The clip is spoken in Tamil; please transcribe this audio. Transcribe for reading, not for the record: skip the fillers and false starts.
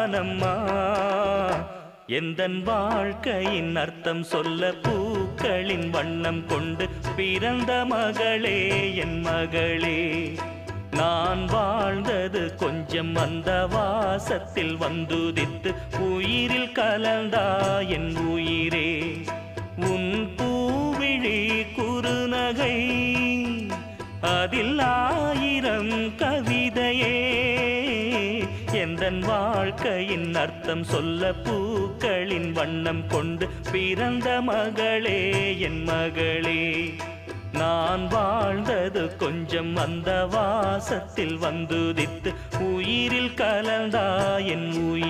தானம்மா எந்தன் வாழ்க்கையின் அர்த்தம் சொல்ல பூக்களின் வண்ணம் கொண்டு பிறந்த மகளே என் மகளே நான் வாழ்ந்தது கொஞ்சம் அந்த வாசத்தில் வந்துதித்து உயிரில் கலந்தா என் உயிரே உன் பூவிழி குறுநகை அதில் ஆயிரம் கவிதையே எந்தன் வாழ்க்கையின் அர்த்தம் சொல்ல பூக்களின் வண்ணம் கொண்டு பிறந்த மகளே என் மகளே நான் வாழ்ந்தது கொஞ்சம் அந்த வாசத்தில் வந்துதித்து உயிரில் கலந்தா என் உயிர்